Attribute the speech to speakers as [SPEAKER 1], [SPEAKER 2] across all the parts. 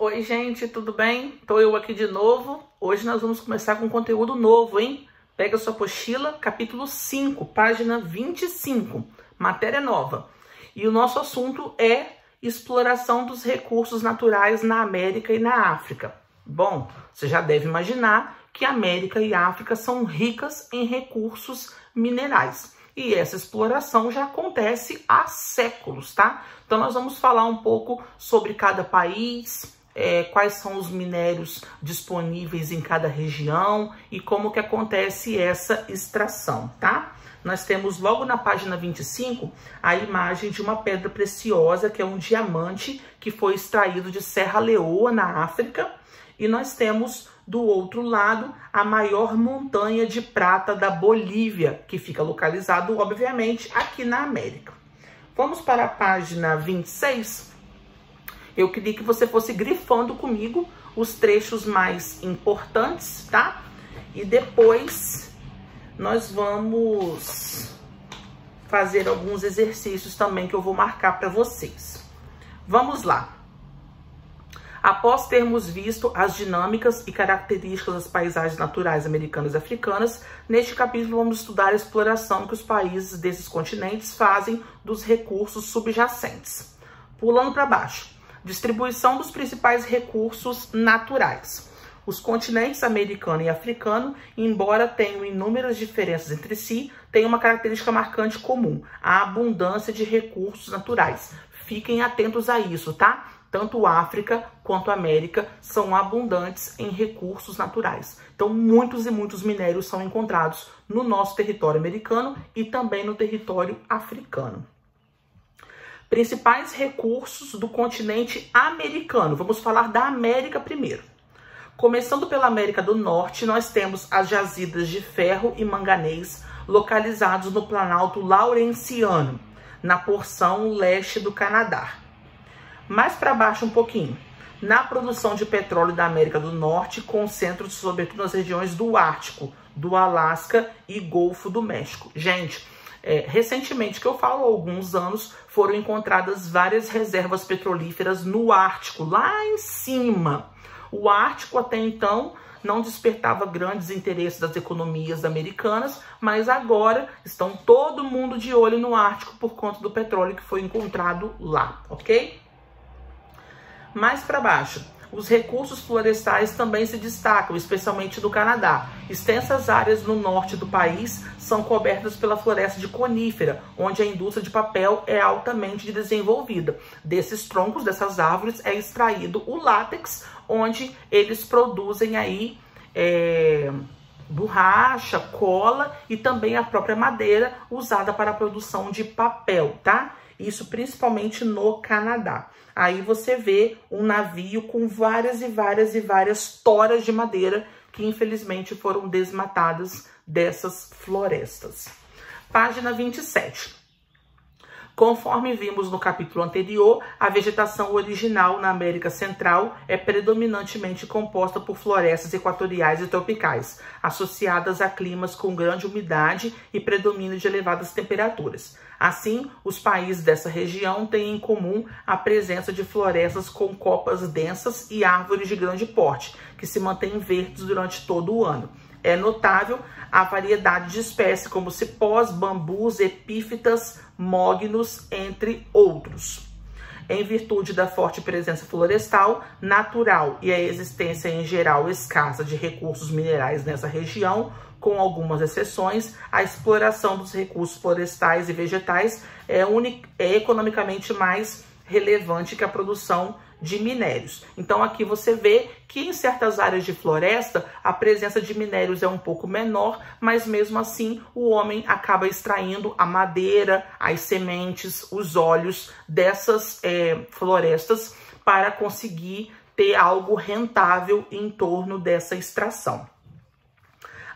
[SPEAKER 1] Oi, gente, tudo bem? Tô eu aqui de novo. Hoje nós vamos começar com conteúdo novo, hein? Pega sua apostila, capítulo 5, página 25, matéria nova. E o nosso assunto é exploração dos recursos naturais na América e na África. Bom, você já deve imaginar que a América e a África são ricas em recursos minerais. E essa exploração já acontece há séculos, tá? Então nós vamos falar um pouco sobre cada país, quais são os minérios disponíveis em cada região e como que acontece essa extração, tá? Nós temos logo na página 25 a imagem de uma pedra preciosa, que é um diamante que foi extraído de Serra Leoa, na África. E nós temos do outro lado a maior montanha de prata da Bolívia, que fica localizado, obviamente, aqui na América. Vamos para a página 26. Eu queria que você fosse grifando comigo os trechos mais importantes, tá? E depois nós vamos fazer alguns exercícios também que eu vou marcar para vocês. Vamos lá. Após termos visto as dinâmicas e características das paisagens naturais americanas e africanas, neste capítulo vamos estudar a exploração que os países desses continentes fazem dos recursos subjacentes. Pulando para baixo. Distribuição dos principais recursos naturais. Os continentes americano e africano, embora tenham inúmeras diferenças entre si, têm uma característica marcante comum: a abundância de recursos naturais. Fiquem atentos a isso, tá? Tanto a África quanto a América são abundantes em recursos naturais. Então, muitos e muitos minérios são encontrados no nosso território americano e também no território africano. Principais recursos do continente americano. Vamos falar da América primeiro. Começando pela América do Norte, nós temos as jazidas de ferro e manganês localizados no Planalto Laurentiano, na porção leste do Canadá. Mais para baixo um pouquinho, na produção de petróleo da América do Norte, concentram-se sobretudo nas regiões do Ártico, do Alasca e Golfo do México. Gente, recentemente, que eu falo há alguns anos, foram encontradas várias reservas petrolíferas no Ártico, lá em cima. O Ártico até então não despertava grandes interesses das economias americanas, mas agora estão todo mundo de olho no Ártico por conta do petróleo que foi encontrado lá, ok? Mais para baixo, os recursos florestais também se destacam, especialmente no Canadá. Extensas áreas no norte do país são cobertas pela floresta de conífera, onde a indústria de papel é altamente desenvolvida. Desses troncos, dessas árvores, é extraído o látex, onde eles produzem aí borracha, cola e também a própria madeira usada para a produção de papel, tá? Isso principalmente no Canadá. Aí você vê um navio com várias e várias toras de madeira que infelizmente foram desmatadas dessas florestas. Página 27. Conforme vimos no capítulo anterior, a vegetação original na América Central é predominantemente composta por florestas equatoriais e tropicais, associadas a climas com grande umidade e predomínio de elevadas temperaturas. Assim, os países dessa região têm em comum a presença de florestas com copas densas e árvores de grande porte, que se mantêm verdes durante todo o ano. É notável a variedade de espécies como cipós, bambus, epífitas, mognos, entre outros. Em virtude da forte presença florestal natural e a existência em geral escassa de recursos minerais nessa região, com algumas exceções, a exploração dos recursos florestais e vegetais é economicamente mais relevante que a produção de minérios. Então aqui você vê que em certas áreas de floresta a presença de minérios é um pouco menor, mas mesmo assim o homem acaba extraindo a madeira, as sementes, os óleos dessas florestas para conseguir ter algo rentável em torno dessa extração.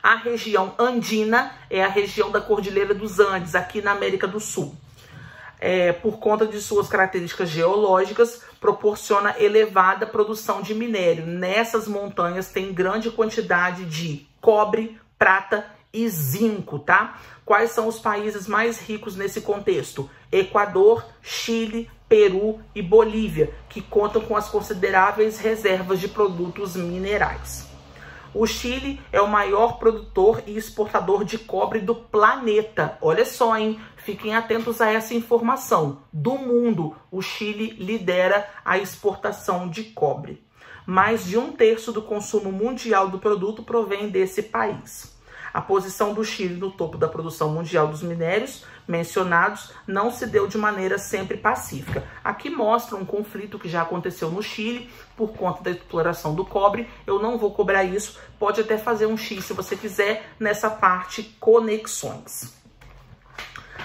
[SPEAKER 1] A região andina é a região da Cordilheira dos Andes, aqui na América do Sul. Por conta de suas características geológicas, proporciona elevada produção de minério. Nessas montanhas tem grande quantidade de cobre, prata e zinco, tá? Quais são os países mais ricos nesse contexto? Equador, Chile, Peru e Bolívia, que contam com as consideráveis reservas de produtos minerais. O Chile é o maior produtor e exportador de cobre do planeta. Olha só, hein? Fiquem atentos a essa informação. Do mundo, o Chile lidera a exportação de cobre. Mais de 1/3 do consumo mundial do produto provém desse país. A posição do Chile no topo da produção mundial dos minérios mencionados não se deu de maneira sempre pacífica. Aqui mostra um conflito que já aconteceu no Chile por conta da exploração do cobre. Eu não vou cobrar isso, pode até fazer um X se você quiser nessa parte conexões.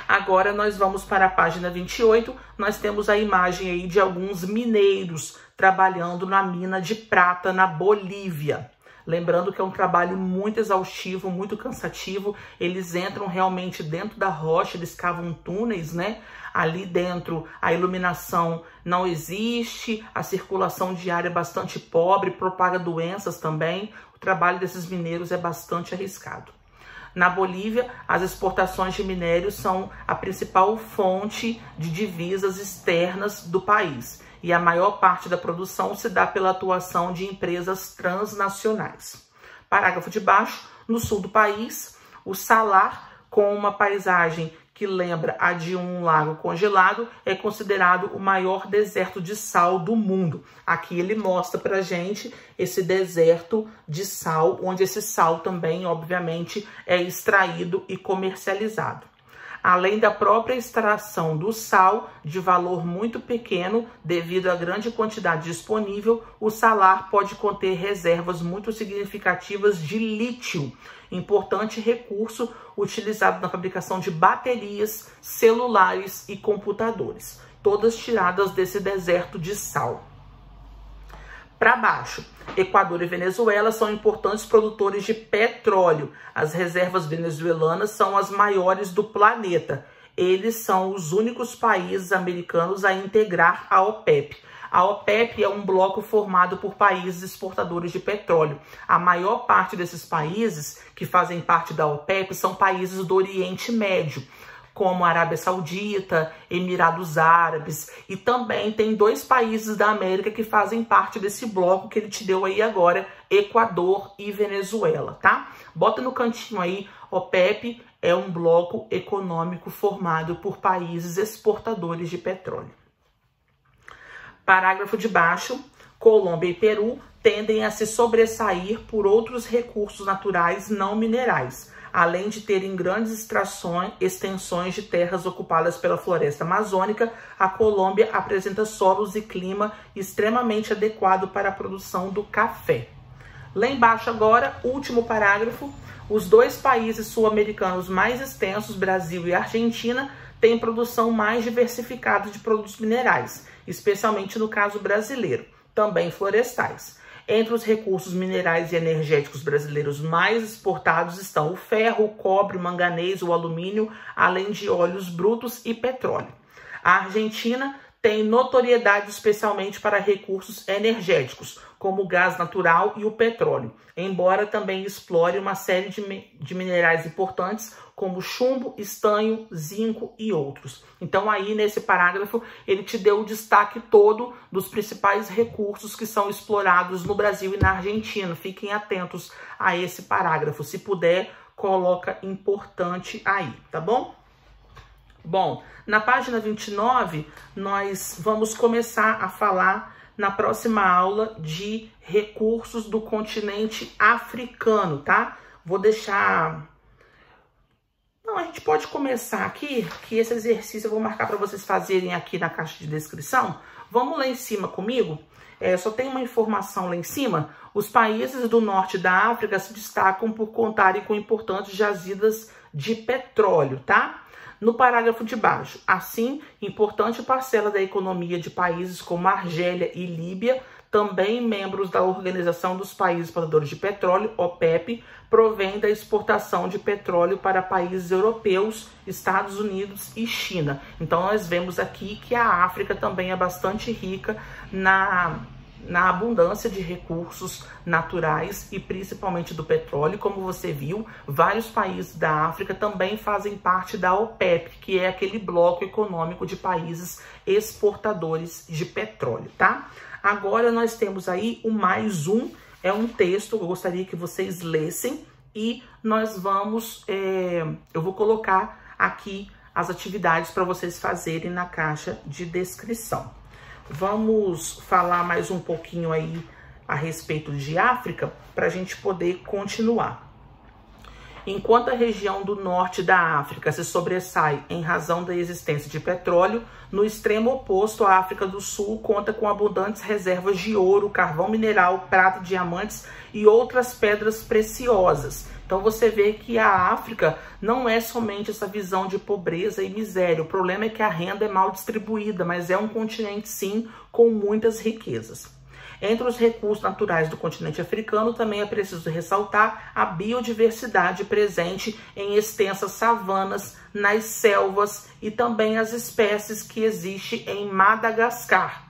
[SPEAKER 1] Agora nós vamos para a página 28, nós temos a imagem aí de alguns mineiros trabalhando na mina de prata na Bolívia. Lembrando que é um trabalho muito exaustivo, muito cansativo. Eles entram realmente dentro da rocha, eles cavam túneis, né? Ali dentro a iluminação não existe, a circulação diária é bastante pobre, propaga doenças também. O trabalho desses mineiros é bastante arriscado. Na Bolívia, as exportações de minérios são a principal fonte de divisas externas do país. E a maior parte da produção se dá pela atuação de empresas transnacionais. Parágrafo de baixo, no sul do país, o Salar, com uma paisagem que lembra a de um lago congelado, é considerado o maior deserto de sal do mundo. Aqui ele mostra pra gente esse deserto de sal, onde esse sal também, obviamente, é extraído e comercializado. Além da própria extração do sal, de valor muito pequeno, devido à grande quantidade disponível, o salar pode conter reservas muito significativas de lítio, importante recurso utilizado na fabricação de baterias, celulares e computadores, todas tiradas desse deserto de sal. Para baixo, Equador e Venezuela são importantes produtores de petróleo. As reservas venezuelanas são as maiores do planeta. Eles são os únicos países americanos a integrar a OPEP. A OPEP é um bloco formado por países exportadores de petróleo. A maior parte desses países que fazem parte da OPEP são países do Oriente Médio, como Arábia Saudita, Emirados Árabes, e também tem 2 países da América que fazem parte desse bloco que ele te deu aí agora, Equador e Venezuela, tá? Bota no cantinho aí, OPEP é um bloco econômico formado por países exportadores de petróleo. Parágrafo de baixo, Colômbia e Peru tendem a se sobressair por outros recursos naturais não minerais, além de terem grandes extensões de terras ocupadas pela floresta amazônica. A Colômbia apresenta solos e clima extremamente adequado para a produção do café. Lá embaixo agora, último parágrafo, os 2 países sul-americanos mais extensos, Brasil e Argentina, têm produção mais diversificada de produtos minerais, especialmente no caso brasileiro, também florestais. Entre os recursos minerais e energéticos brasileiros mais exportados estão o ferro, o cobre, o manganês, o alumínio, além de óleos brutos e petróleo. A Argentina tem notoriedade especialmente para recursos energéticos, como o gás natural e o petróleo, embora também explore uma série de minerais importantes, como chumbo, estanho, zinco e outros. Então aí nesse parágrafo ele te deu o destaque todo dos principais recursos que são explorados no Brasil e na Argentina. Fiquem atentos a esse parágrafo. Se puder, coloca importante aí, tá bom? Bom, na página 29, nós vamos começar a falar na próxima aula de recursos do continente africano, tá? Vou deixar... Não, a gente pode começar aqui, que esse exercício eu vou marcar para vocês fazerem aqui na caixa de descrição. Vamos lá em cima comigo? Só tem uma informação lá em cima. Os países do norte da África se destacam por contarem com importantes jazidas de petróleo, tá? No parágrafo de baixo, assim, importante parcela da economia de países como Argélia e Líbia, também membros da Organização dos Países Exportadores de Petróleo, OPEP, provém da exportação de petróleo para países europeus, Estados Unidos e China. Então nós vemos aqui que a África também é bastante rica na abundância de recursos naturais e principalmente do petróleo. Como você viu, vários países da África também fazem parte da OPEP, que é aquele bloco econômico de países exportadores de petróleo, tá? Agora nós temos aí o mais um, é um texto que eu gostaria que vocês lessem e nós vamos, eu vou colocar aqui as atividades para vocês fazerem na caixa de descrição. Vamos falar mais um pouquinho aí a respeito de África para a gente poder continuar. Enquanto a região do norte da África se sobressai em razão da existência de petróleo, no extremo oposto, a África do Sul conta com abundantes reservas de ouro, carvão mineral, prata, diamantes e outras pedras preciosas. Então você vê que a África não é somente essa visão de pobreza e miséria. O problema é que a renda é mal distribuída, mas é um continente sim com muitas riquezas. Entre os recursos naturais do continente africano, também é preciso ressaltar a biodiversidade presente em extensas savanas, nas selvas e também as espécies que existem em Madagascar.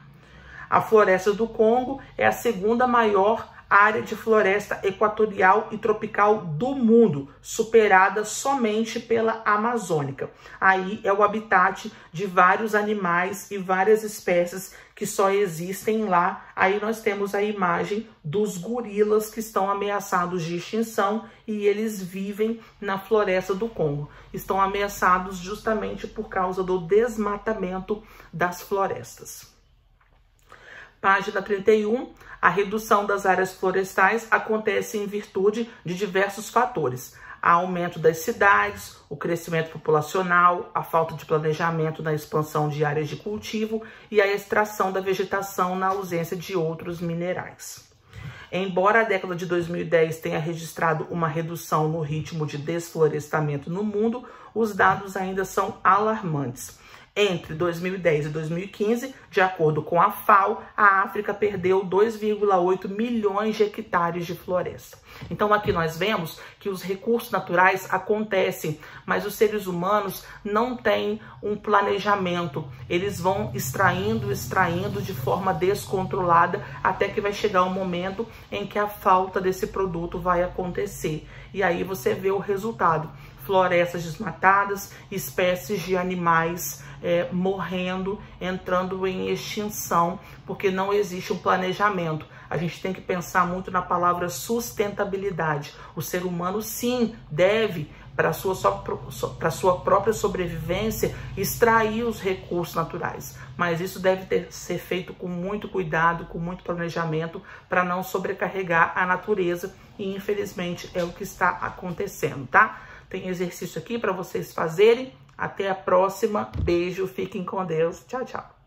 [SPEAKER 1] A floresta do Congo é a segunda maior área de floresta equatorial e tropical do mundo, superada somente pela Amazônica. Aí é o habitat de vários animais e várias espécies que só existem lá. Aí nós temos a imagem dos gorilas que estão ameaçados de extinção e eles vivem na floresta do Congo. Estão ameaçados justamente por causa do desmatamento das florestas. Página 31. A redução das áreas florestais acontece em virtude de diversos fatores. Há aumento das cidades, o crescimento populacional, a falta de planejamento na expansão de áreas de cultivo e a extração da vegetação na ausência de outros minerais. Embora a década de 2010 tenha registrado uma redução no ritmo de desflorestamento no mundo, os dados ainda são alarmantes. Entre 2010 e 2015, de acordo com a FAO, a África perdeu 2,8 milhões de hectares de floresta. Então aqui nós vemos que os recursos naturais acontecem, mas os seres humanos não têm um planejamento. Eles vão extraindo de forma descontrolada até que vai chegar um momento em que a falta desse produto vai acontecer. E aí você vê o resultado. Florestas desmatadas, espécies de animais morrendo, entrando em extinção, porque não existe um planejamento. A gente tem que pensar muito na palavra sustentabilidade. O ser humano, sim, deve, para sua própria sobrevivência, extrair os recursos naturais. Mas isso deve ser feito com muito cuidado, com muito planejamento, para não sobrecarregar a natureza. E, infelizmente, é o que está acontecendo, tá? Tem exercício aqui para vocês fazerem. Até a próxima. Beijo, fiquem com Deus. Tchau, tchau.